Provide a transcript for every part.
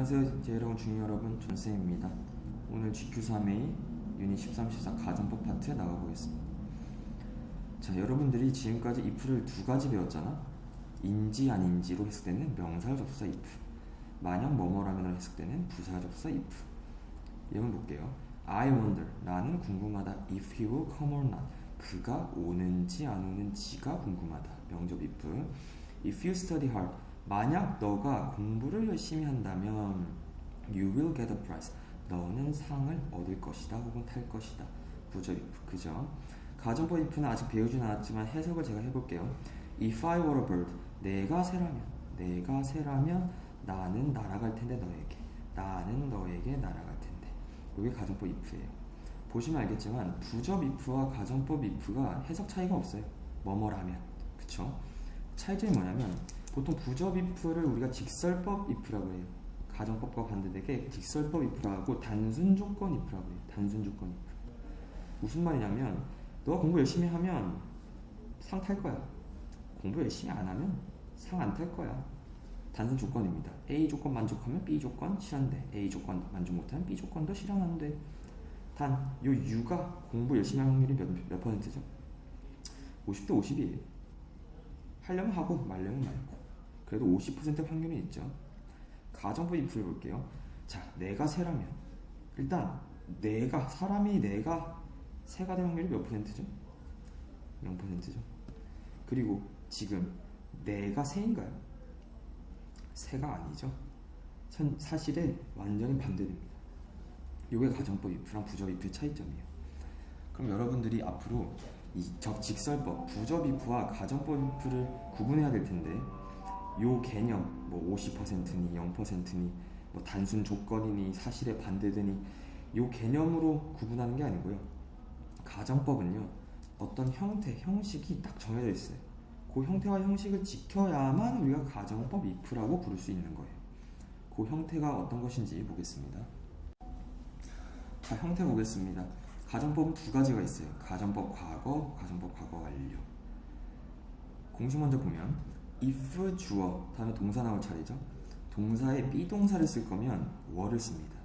안녕하세요 여러분, 중요 여러분, 전쌤입니다. 오늘 GQ3A 유닛 13, 14 가정법 파트 나가보겠습니다. 자, 여러분들이 지금까지 if를 두 가지 배웠잖아. 인지 아닌지로 해석되는 명사접사 if, 만약 뭐뭐라면으로 해석되는 부사접사 if. 예문 볼게요. I wonder, 나는 궁금하다. if he will come or not, 그가 오는지 안 오는지가 궁금하다. 명접 if. If you study hard, 만약 너가 공부를 열심히 한다면 you will get a prize, 너는 상을 얻을 것이다 혹은 탈 것이다. 부적 if. 그죠? 가정법 if는 아직 배우진 않았지만 해석을 제가 해볼게요. If I were a bird, 내가 새라면 나는 날아갈 텐데 너에게, 나는 너에게 날아갈 텐데. 이게 가정법 if예요. 보시면 알겠지만 부적 if와 가정법 if가 해석 차이가 없어요. 뭐뭐라면. 그쵸? 차이점이 뭐냐면 보통 부적 if를 우리가 직설법 if라고 해요. 가정법과 반대되게 직설법 if라고 단순 조건 if라고 해요. 단순 조건 if. 무슨 말이냐면 너가 공부 열심히 하면 상 탈 거야. 공부 열심히 안 하면 상 안 탈 거야. 단순 조건입니다. A 조건 만족하면 B 조건 실현돼. A 조건 만족 못하면 B 조건도 실현한대. 단, 요 U가 공부 열심히 할 확률이 몇 퍼센트죠? 50대 50이에요. 하려면 하고 말려면 말고. 그래도 50% 확률이 있죠. 가정법 if를 볼게요. 자, 내가 새라면 일단 사람이 새가 될 확률이 몇 퍼센트죠? 0%죠. 그리고 지금 내가 새인가요? 새가 아니죠. 사실에 완전히 반대됩니다. 이게 가정법 if랑 부적 if의 차이점이에요. 그럼 여러분들이 앞으로 이 직설법, 부적 if와 가정법 if를 구분해야 될 텐데, 요 개념, 뭐 50%니 0%니 뭐 단순 조건이니 사실에 반대되니 요 개념으로 구분하는 게 아니고요. 가정법은요, 어떤 형태, 형식이 딱 정해져 있어요. 그 형태와 형식을 지켜야만 우리가 가정법 if라고 부를 수 있는 거예요. 그 형태가 어떤 것인지 보겠습니다. 자, 형태 보겠습니다. 가정법은 두 가지가 있어요. 가정법 과거, 가정법 과거 완료. 공식 먼저 보면 if 주어 다음에 동사 나올 차례죠. 동사에 비동사를 쓸 거면 were를 씁니다.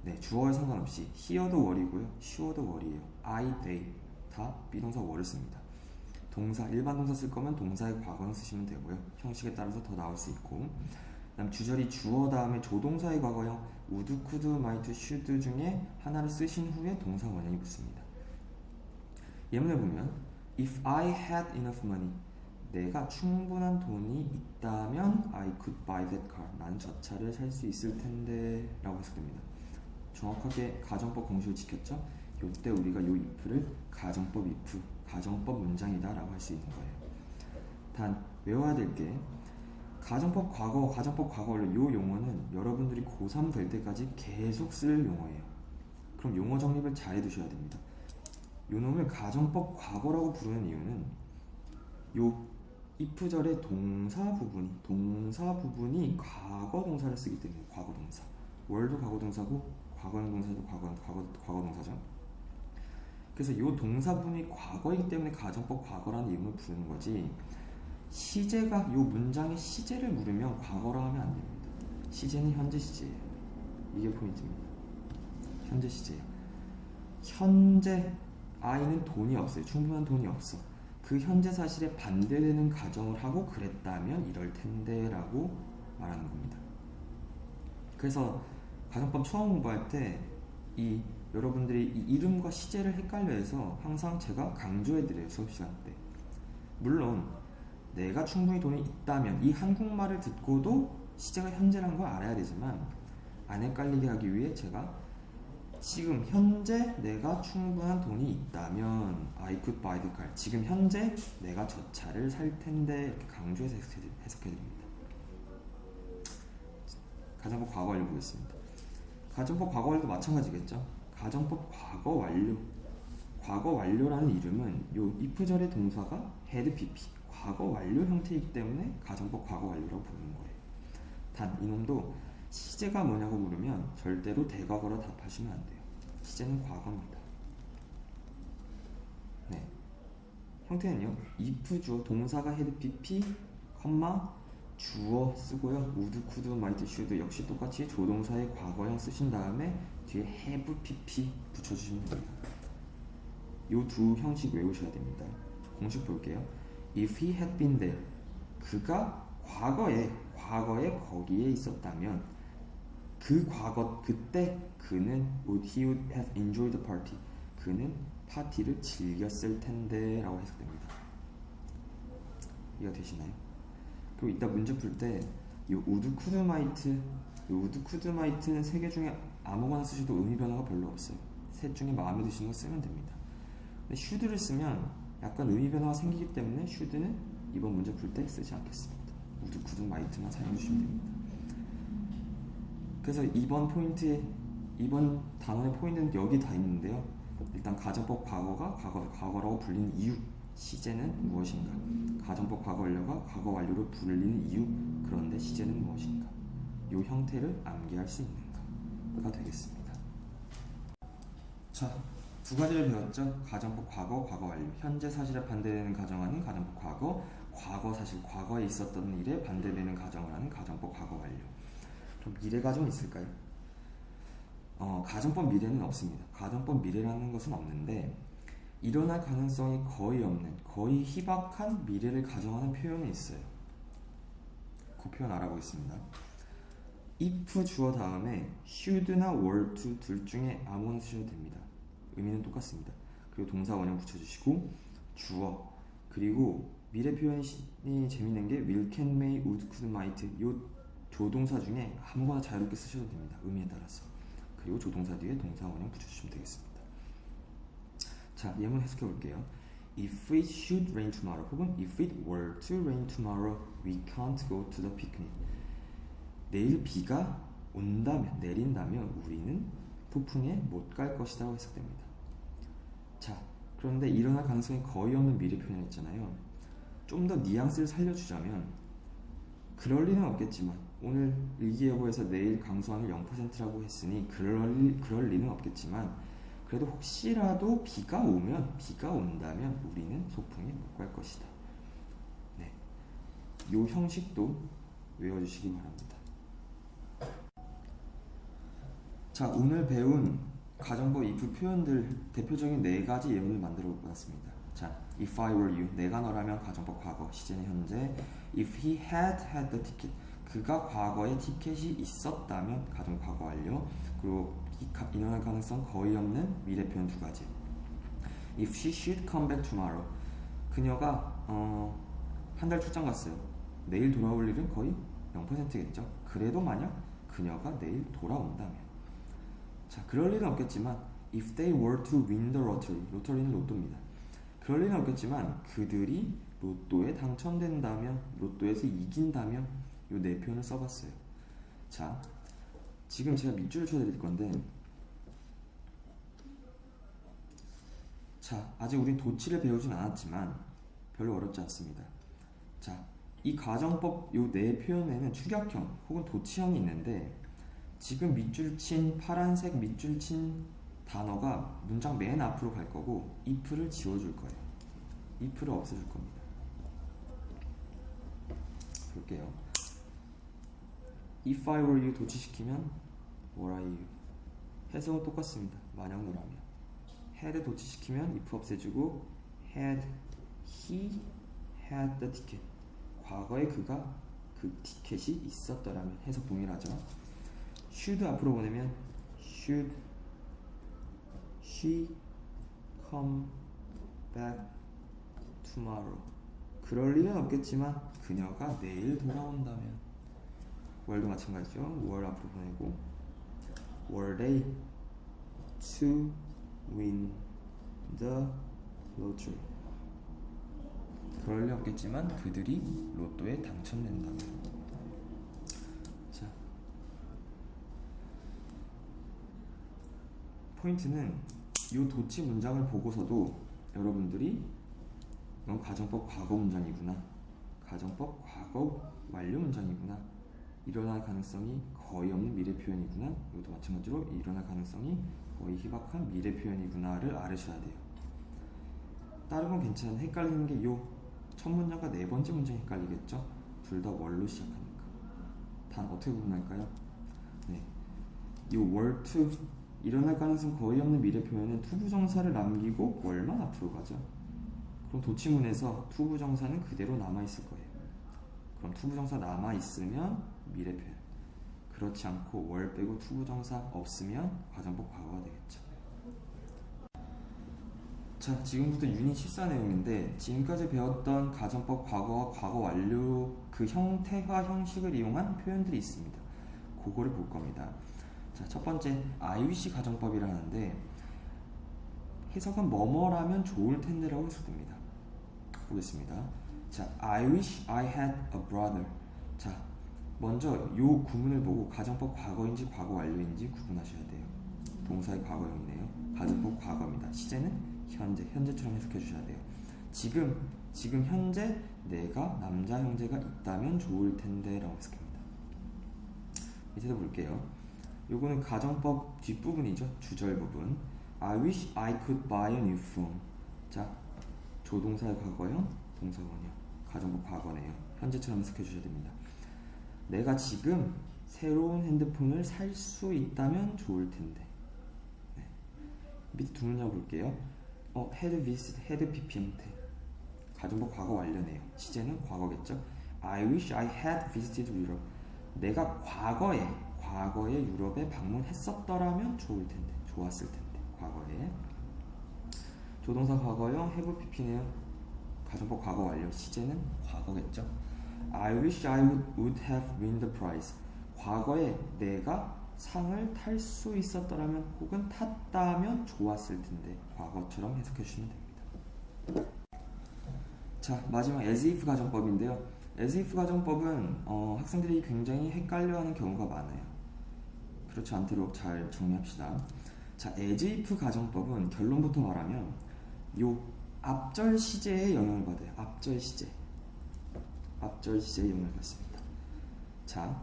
네, 주어에 상관없이 here도 were이고요, sure도 were이에요. I, they 다 비동사 were를 씁니다. 동사, 일반 동사 쓸 거면 동사의 과거형 쓰시면 되고요. 형식에 따라서 더 나올 수 있고. 그다음 주절이 주어 다음에 조동사의 과거형 would, could, might, should 중에 하나를 쓰신 후에 동사 원형이 붙습니다. 예문을 보면 If I had enough money, 내가 충분한 돈이 있다면 I could buy that car, 나는 저 차를 살 수 있을 텐데 라고 해석됩니다. 정확하게 가정법 공식을 지켰죠? 이때 우리가 요 if를 가정법 if, 가정법 문장이다 라고 할 수 있는 거예요. 단 외워야 될 게 가정법 과거, 가정법 과거 완료, 요 용어는 여러분들이 고3 될 때까지 계속 쓸 용어예요. 그럼 용어 정립을 잘 해두셔야 됩니다. 요 놈을 가정법 과거라고 부르는 이유는 요 if절의 동사 부분이 과거 동사를 쓰기 때문에. 과거 동사, were도 과거 동사고 과거형 동사도 과거 동사죠. 그래서 요 동사 부분이 과거이기 때문에 가정법 과거라는 이름을 부르는 거지, 시제가 요 문장의 시제를 물으면 과거라 하면 안 됩니다. 시제는 현재 시제예요. 이게 포인트입니다. 현재 시제예요. 현재 아이는 돈이 없어요. 충분한 돈이 없어. 그 현재 사실에 반대되는 가정을 하고 그랬다면 이럴 텐데 라고 말하는 겁니다. 그래서 가정법 처음 공부할 때 여러분들이 이 이름과 시제를 헷갈려 해서 항상 제가 강조해 드려요. 수업 시간 때. 물론 내가 충분히 돈이 있다면, 이 한국말을 듣고도 시제가 현재라는 걸 알아야 되지만 안 헷갈리게 하기 위해 제가 지금 현재 내가 충분한 돈이 있다면 I could buy the car, 지금 현재 내가 저 차를 살 텐데, 이렇게 강조해서 해석해 드립니다. 가정법 과거 완료 보겠습니다. 가정법 과거 완료도 마찬가지겠죠. 가정법 과거 완료, 과거 완료라는 이름은 요 if절의 동사가 had pp, 과거 완료 형태이기 때문에 가정법 과거 완료라고 부르는 거예요. 단 이놈도 시제가 뭐냐고 물으면 절대로 대과거로 답하시면 안 돼요. 시제는 과거입니다. 네, 형태는요, if 주어 동사가 had pp, 주어 쓰고요. would, could, might, should 역시 똑같이 조동사의 과거형 쓰신 다음에 뒤에 have, pp 붙여주시면 됩니다. 이 두 형식 외우셔야 됩니다. 공식 볼게요. If he had been there, 그가 과거에 거기에 있었다면 그 과거 그때 그는 he would have enjoyed the party. 그는 파티를 즐겼을 텐데 라고 해석됩니다. 이해가 되시나요? 그리고 이따 문제 풀 때 이 would, could, might는 세 개 중에 아무거나 쓰셔도 의미 변화가 별로 없어요. 셋 중에 마음에 드시는 거 쓰면 됩니다. 근데 should를 쓰면 약간 의미 변화가 생기기 때문에 should는 이번 문제 풀 때 쓰지 않겠습니다. would, could, might만 사용해 주시면 됩니다. 그래서 이번 단원의 포인트는 여기 다 있는데요. 일단 가정법 과거라고 불리는 이유, 시제는 무엇인가? 가정법 과거 완료가 과거 완료로 불리는 이유, 그런데 시제는 무엇인가? 이 형태를 암기할 수 있는가가 되겠습니다. 자, 두 가지를 배웠죠. 가정법 과거 완료. 현재 사실에 반대되는 가정하는 가정법 과거 사실, 과거에 있었던 일에 반대되는 가정을 하는 가정법 과거 완료. 그럼 미래 가정은 있을까요? 가정법 미래는 없습니다. 가정법 미래라는 것은 없는데 일어날 가능성이 거의 없는, 거의 희박한 미래를 가정하는 표현이 있어요. 그 표현 알아보겠습니다. if 주어 다음에 should나 were to 둘 중에 아무거나 쓰셔도 됩니다. 의미는 똑같습니다. 그리고 동사 원형 붙여주시고 주어, 그리고 미래 표현이 재밌는 게 will, can, may, would, could, might 이 조동사 중에 아무거나 자유롭게 쓰셔도 됩니다. 의미에 따라서. 그리고 조동사 뒤에 동사 원형 붙여주시면 되겠습니다. 자, 예문 해석해 볼게요. If it should rain tomorrow 혹은 if it were to rain tomorrow, we can't go to the picnic. 내일 비가 내린다면 우리는 폭풍에 못 갈 것이라고 해석됩니다. 자, 그런데 일어날 가능성이 거의 없는 미래 표현이었잖아요. 좀 더 뉘앙스를 살려주자면 그럴 리는 없겠지만, 오늘 일기예보에서 내일 강수확률 0%라고 했으니 그럴 리는 없겠지만, 그래도 혹시라도 비가 온다면 우리는 소풍에 못 갈 것이다. 네, 요 형식도 외워주시기 바랍니다. 자, 오늘 배운 가정법 if 표현들 대표적인 4가지 예문을 만들어 봤습니다. 자, if I were you, 내가 너라면 가정법 과거, 시제는 현재. if he had the ticket, 그가 과거에 티켓이 있었다면 가정 과거 완료. 그리고 일어날 가능성 거의 없는 미래 표현 2가지. if she should come back tomorrow, 그녀가 한 달 출장 갔어요. 내일 돌아올 일은 거의 0%겠죠. 그래도 만약 그녀가 내일 돌아온다면, 자, 그럴 일은 없겠지만 if they were to win the lottery, 로터리는 로또입니다. 그럴 일은 없겠지만 그들이 로또에 당첨된다면, 로또에서 이긴다면, 요 4표현을 써봤어요. 자, 지금 제가 밑줄을 쳐드릴 건데, 자, 아직 우린 도치를 배우진 않았지만 별로 어렵지 않습니다. 자, 이 가정법 요 4표현에는 축약형 혹은 도치형이 있는데, 지금 밑줄 친 파란색 밑줄 친 단어가 문장 맨 앞으로 갈 거고 if를 지워줄 거예요. if를 없애줄 겁니다. 볼게요. If I were you 도치시키면 were I you. 해석은 똑같습니다. 만약 너라면. had 도치시키면 if 없애주고 had he had the ticket. 과거에 그가 그 티켓이 있었더라면. 해석 동일하죠. should 앞으로 보내면 should she come back tomorrow. 그럴 일은 없겠지만 그녀가 내일 돌아온다면. were도 마찬가지죠. were 앞으로 보내고 were they to win the lottery. 그럴 리 없겠지만 그들이 로또에 당첨된다면. 자, 포인트는 이 도치 문장을 보고서도 여러분들이 이건 가정법 과거 문장이구나, 가정법 과거 완료 문장이구나, 일어날 가능성이 거의 없는 미래 표현이구나, 이것도 마찬가지로 일어날 가능성이 거의 희박한 미래 표현이구나를 알으셔야 돼요. 다른 건 괜찮은데 헷갈리는 게 요 첫 문장과 4번째 문장이 헷갈리겠죠. 둘 다 월로 시작하니까. 단 어떻게 구분할까요? 네, 이 were to 일어날 가능성 거의 없는 미래 표현은 투부정사를 남기고 월만 앞으로 가죠. 그럼 도치문에서 투부정사는 그대로 남아있을 거예요. 그럼 투부정사 남아있으면 미래 표현, 그렇지 않고 월 빼고 투부정사 없으면 가정법 과거가 되겠죠. 자, 지금부터 유닛 14 내용인데 지금까지 배웠던 가정법 과거와 과거 완료 그 형태와 형식을 이용한 표현들이 있습니다. 그거를 볼 겁니다. 자, 첫 번째 I wish 가정법이라는데 해석은 뭐뭐라면 좋을 텐데라고 해석됩니다. 보겠습니다. 자, I wish I had a brother. 자, 먼저 요 구문을 보고 가정법 과거인지 과거 완료인지 구분하셔야 돼요. 동사의 과거형이네요. 가정법 과거입니다. 시제는 현재처럼 해석해 주셔야 돼요. 지금 현재 내가 남자 형제가 있다면 좋을 텐데라고 해석합니다. 밑에도 볼게요. 요거는 가정법 뒷부분이죠. 주절 부분. I wish I could buy a new phone. 자, 조동사의 과거형, 동사원형, 가정법 과거네요. 현재처럼 해석해 주셔야 됩니다. 내가 지금 새로운 핸드폰을 살 수 있다면 좋을 텐데. 네. 밑에 두 문장 볼게요. had visit, had pp 형태. 가정법 과거 완료네요. 시제는 과거겠죠. I wish I had visited Europe. 내가 과거에 유럽에 방문했었더라면 좋을 텐데, 좋았을 텐데. 과거에. 조동사 과거형 have pp네요. 가정법 과거 완료. 시제는 과거겠죠. I wish I would have win the prize. 과거에 내가 상을 탈 수 있었더라면 혹은 탔다면 좋았을 텐데. 과거처럼 해석해 주시면 됩니다. 자, 마지막 as if 가정법인데요. as if 가정법은 학생들이 굉장히 헷갈려하는 경우가 많아요. 그렇지 않도록 잘 정리합시다. 자, as if 가정법은 결론부터 말하면 요 앞절 시제에 영향을 받아요. 앞절 시제에 영향을 받습니다. 자,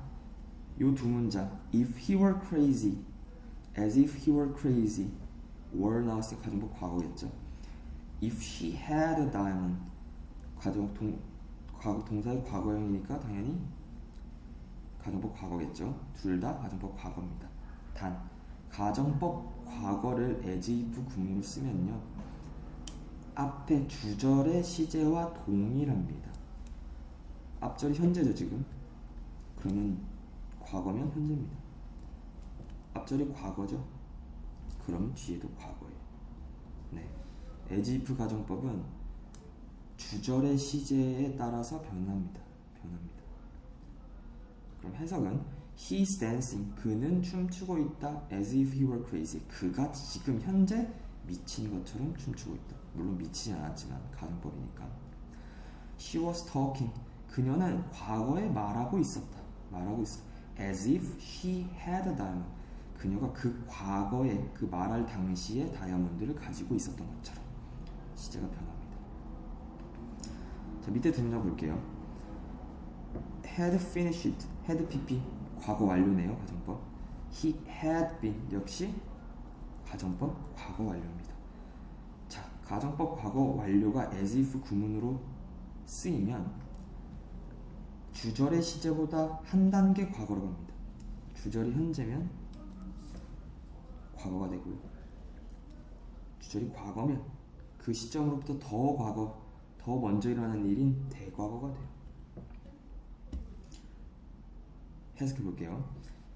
요 두 문장 if he were crazy, as if he were crazy, were 나왔을 때 가정법 과거겠죠. if she had a diamond, 동사의 과거형이니까 당연히 가정법 과거겠죠. 둘 다 가정법 과거입니다. 단 가정법 과거를 as if 구문으로 쓰면요, 앞에 주절의 시제와 동일합니다. 앞절이 현재죠 지금. 그러면 과거면 현재입니다. 앞절이 과거죠. 그럼 뒤에도 과거예요. 네, as if 가정법은 주절의 시제에 따라서 변합니다. 그럼 해석은 He's dancing. 그는 춤추고 있다. As if he were crazy. 그가 지금 현재 미친 것처럼 춤추고 있다. 물론 미치지 않았지만 가정법이니까. She was talking. 그녀는 과거에 말하고 있었다. As if she had a diamond. 그녀가 그 과거에 그 말할 당시에 다이아몬드를 가지고 있었던 것처럼. 시제가 변합니다. 자, 밑에 두 문장 볼게요. had finished, had pp 과거 완료네요. 가정법. he had been 역시 가정법 과거 완료입니다. 자, 가정법 과거 완료가 as if 구문으로 쓰이면 주절의 시제보다 한 단계 과거로 갑니다. 주절이 현재면 과거가 되고요. 주절이 과거면 그 시점으로부터 더 먼저 일어난 일인 대과거가 돼요. 해석해 볼게요.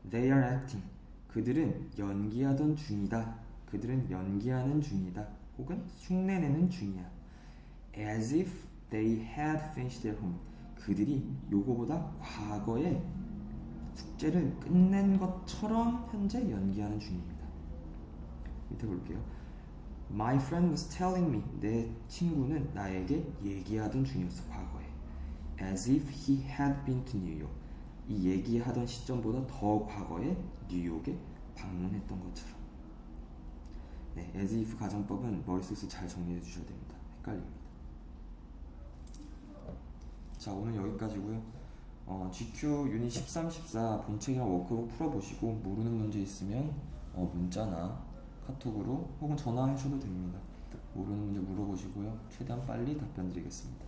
They are acting. 그들은 연기하던 중이다. 그들은 연기하는 중이다. 혹은 흉내내는 중이야. As if they had finished their homework. 그들이 요거보다 과거에 숙제를 끝낸 것처럼 현재 연기하는 중입니다. 밑에 볼게요. My friend was telling me. 내 친구는 나에게 얘기하던 중이었어. 과거에. As if he had been to New York. 이 얘기하던 시점보다 더 과거에 뉴욕에 방문했던 것처럼. 네, as if 가정법은 머릿속에서 잘 정리해 주셔야 됩니다. 헷갈립니다. 자, 오늘 여기까지고요. GQ 유닛 13, 14 본책이랑 워크북 풀어보시고 모르는 문제 있으면 문자나 카톡으로 혹은 전화하셔도 됩니다. 모르는 문제 물어보시고요. 최대한 빨리 답변 드리겠습니다.